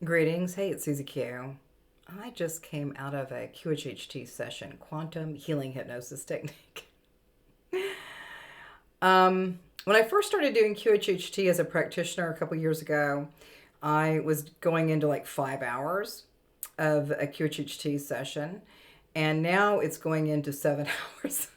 Greetings. Hey, it's Susie Q. I just came out of a QHHT session, Quantum Healing Hypnosis Technique. When I first started doing QHHT as a practitioner a couple years ago, I was going into like 5 hours of a QHHT session, and now it's going into 7 hours.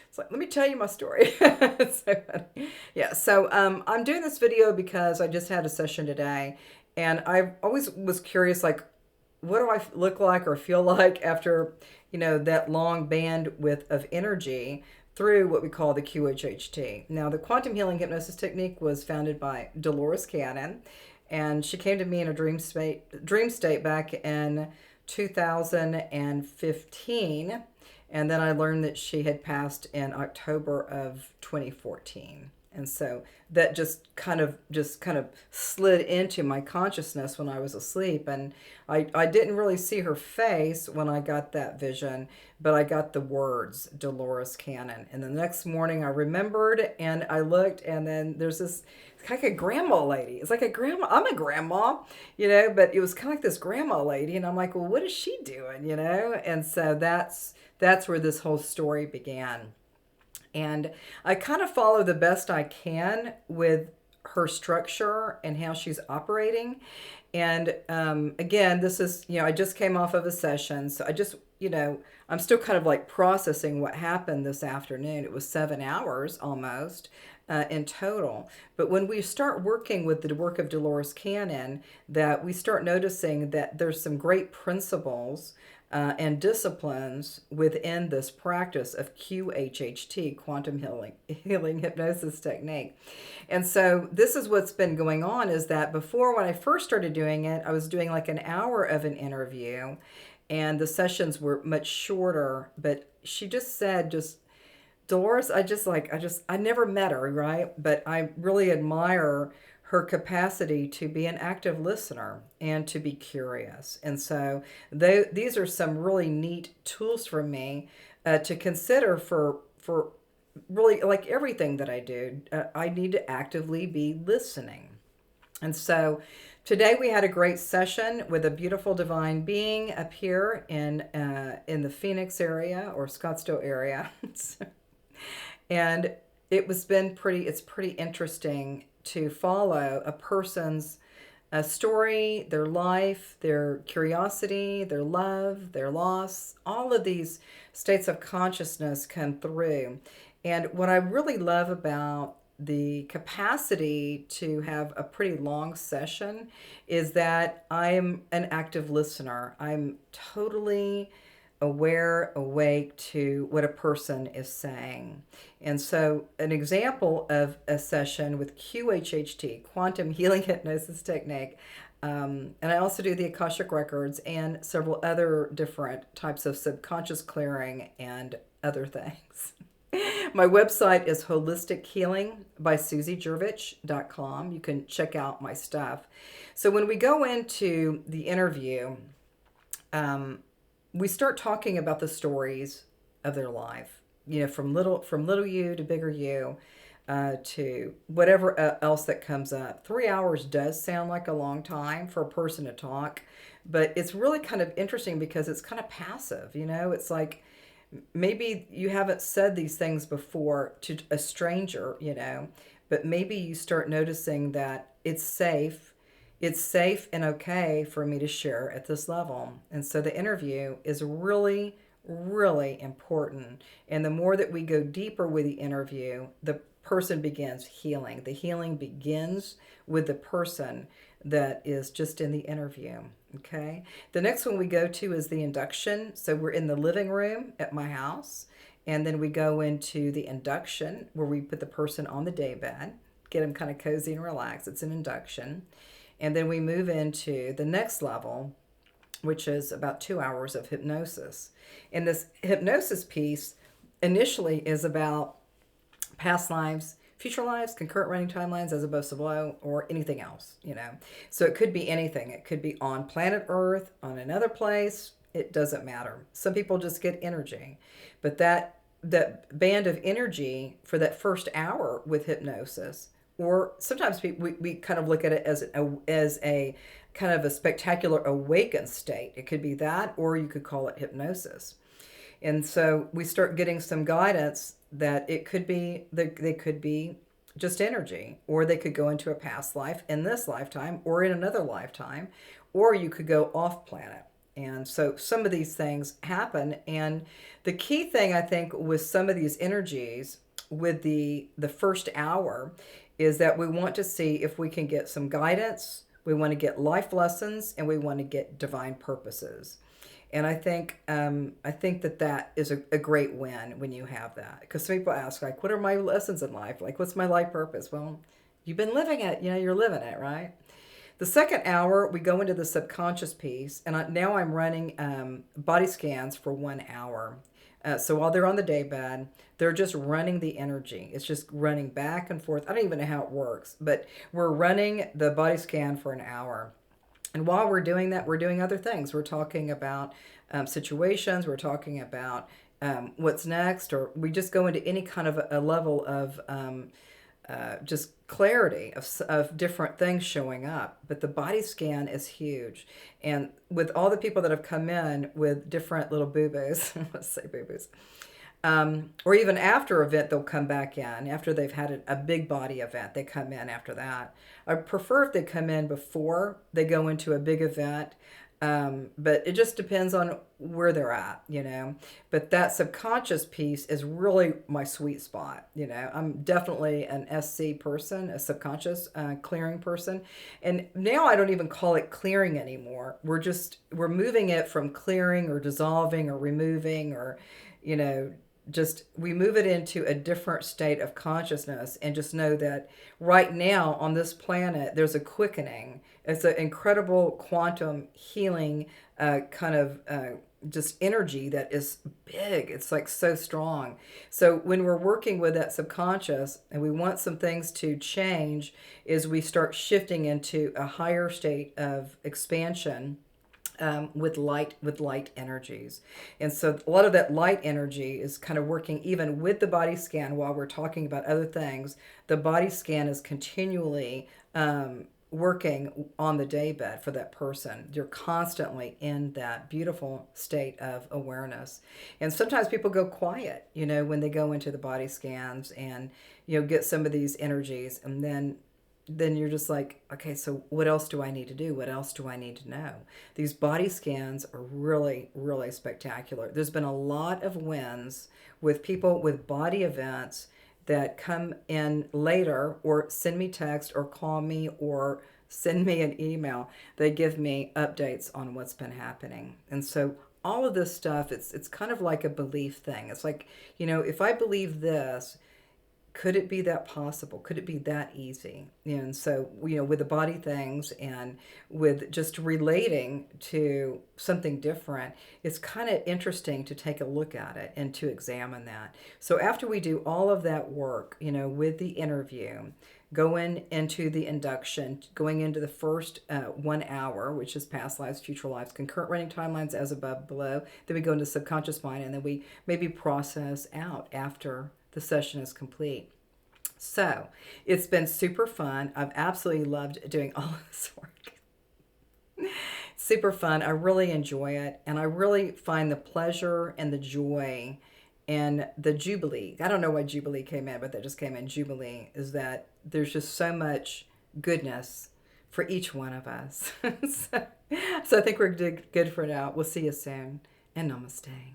It's like, let me tell you my story. It's so funny. Yeah, so I'm doing this video because I just had a session today, and I always was curious, like, what do I look like or feel like after, that long bandwidth of energy through what we call the QHHT. Now, the Quantum Healing Hypnosis Technique was founded by Dolores Cannon, and she came to me in a dream state back in 2015. And then I learned that she had passed in October of 2014. And so that just kind of slid into my consciousness when I was asleep. And I didn't really see her face when I got that vision, but I got the words Dolores Cannon. And the next morning I remembered and I looked, and then there's this kind of like a grandma lady. It's like a grandma. I'm a grandma, but it was kind of like this grandma lady. And I'm like, well, what is she doing, And so that's where this whole story began. And I kind of follow the best I can with her structure and how she's operating. And again, this is, I just came off of a session. So I'm still kind of like processing what happened this afternoon. It was 7 hours almost in total. But when we start working with the work of Dolores Cannon, that we start noticing that there's some great principles and disciplines within this practice of QHHT, Quantum Healing Hypnosis Technique. And so this is what's been going on, is that before, when I first started doing it, I was doing like an hour of an interview, and the sessions were much shorter. But she just said, Dolores, I never met her, right? But I really admire her capacity to be an active listener and to be curious. And so these are some really neat tools for me to consider for really, like everything that I do. I need to actively be listening. And so today we had a great session with a beautiful divine being up here in the Phoenix area or Scottsdale area. And it's pretty interesting to follow a person's story, their life, their curiosity, their love, their loss. All of these states of consciousness come through. And what I really love about the capacity to have a pretty long session is that I'm an active listener. I'm totally aware, awake to what a person is saying. And so an example of a session with QHHT, Quantum Healing Hypnosis Technique, and I also do the Akashic Records and several other different types of subconscious clearing and other things. My website is Holistic Healing by Juravich.com. You can check out my stuff. So when we go into the interview, we start talking about the stories of their life, from little you to bigger you, to whatever else that comes up. 3 hours does sound like a long time for a person to talk, but it's really kind of interesting because it's kind of passive. It's like maybe you haven't said these things before to a stranger, but maybe you start noticing that it's safe and okay for me to share at this level. And so the interview is really, really important. And the more that we go deeper with the interview, the person begins healing. The healing begins with the person that is just in the interview. Okay. The next one we go to is the induction. So we're in the living room at my house. And then we go into the induction where we put the person on the daybed, get them kind of cozy and relaxed. It's an induction. And then we move into the next level, which is about 2 hours of hypnosis. And this hypnosis piece initially is about past lives, future lives, concurrent running timelines, as above, so below, or anything else, So it could be anything. It could be on planet Earth, on another place. It doesn't matter. Some people just get energy. But that band of energy for that first hour with hypnosis or sometimes we kind of look at it as a kind of a spectacular awakened state. It could be that, or you could call it hypnosis. And so we start getting some guidance that it could be, they could be just energy, or they could go into a past life in this lifetime or in another lifetime, or you could go off planet. And so some of these things happen. And the key thing, I think, with some of these energies with the first hour is that we want to see if we can get some guidance, we want to get life lessons, and we want to get divine purposes. And I think that that is a great win when you have that. Because some people ask, like, what are my lessons in life? Like, what's my life purpose? Well, you've been living it. You know, you're living it, right? The second hour, we go into the subconscious piece. And now I'm running body scans for 1 hour. So while they're on the daybed, they're just running the energy. It's just running back and forth. I don't even know how it works, but we're running the body scan for an hour. And while we're doing that, we're doing other things. We're talking about situations. We're talking about what's next, or we just go into any kind of a level of just clarity of different things showing up. But the body scan is huge. And with all the people that have come in with different little boo-boos, let's say boo-boos, or even after event, they'll come back in. After they've had a big body event, they come in after that. I prefer if they come in before they go into a big event, but it just depends on where they're at, you know. But that subconscious piece is really my sweet spot, you know. I'm definitely an SC person, a subconscious clearing person. And now I don't even call it clearing anymore. We're moving it from clearing or dissolving or removing or, you know, just we move it into a different state of consciousness, and just know that right now on this planet there's a quickening. It's an incredible quantum healing kind of just energy that is big. It's like so strong. So when we're working with that subconscious and we want some things to change, is we start shifting into a higher state of expansion with light energies. And so a lot of that light energy is kind of working even with the body scan. While we're talking about other things, the body scan is continually working on the daybed for that person. You're constantly in that beautiful state of awareness. And sometimes people go quiet, you know, when they go into the body scans and, you know, get some of these energies, and then you're just like, okay, so what else do I need to do? What else do I need to know? These body scans are really, really spectacular. There's been a lot of wins with people with body events that come in later, or send me text or call me or send me an email. They give me updates on what's been happening. And so all of this stuff, it's kind of like a belief thing. It's like, you know, if I believe this, could it be that possible? Could it be that easy? And so, you know, with the body things and with just relating to something different, it's kind of interesting to take a look at it and to examine that. So after we do all of that work, you know, with the interview, going into the induction, going into the first 1 hour, which is past lives, future lives, concurrent running timelines as above, below. Then we go into subconscious mind, and then we maybe process out after the session is complete. So it's been super fun. I've absolutely loved doing all this work. Super fun. I really enjoy it. And I really find the pleasure and the joy and the jubilee. I don't know why jubilee came in, but that just came in. Jubilee is that there's just so much goodness for each one of us. So I think we're good for now. We'll see you soon. And namaste.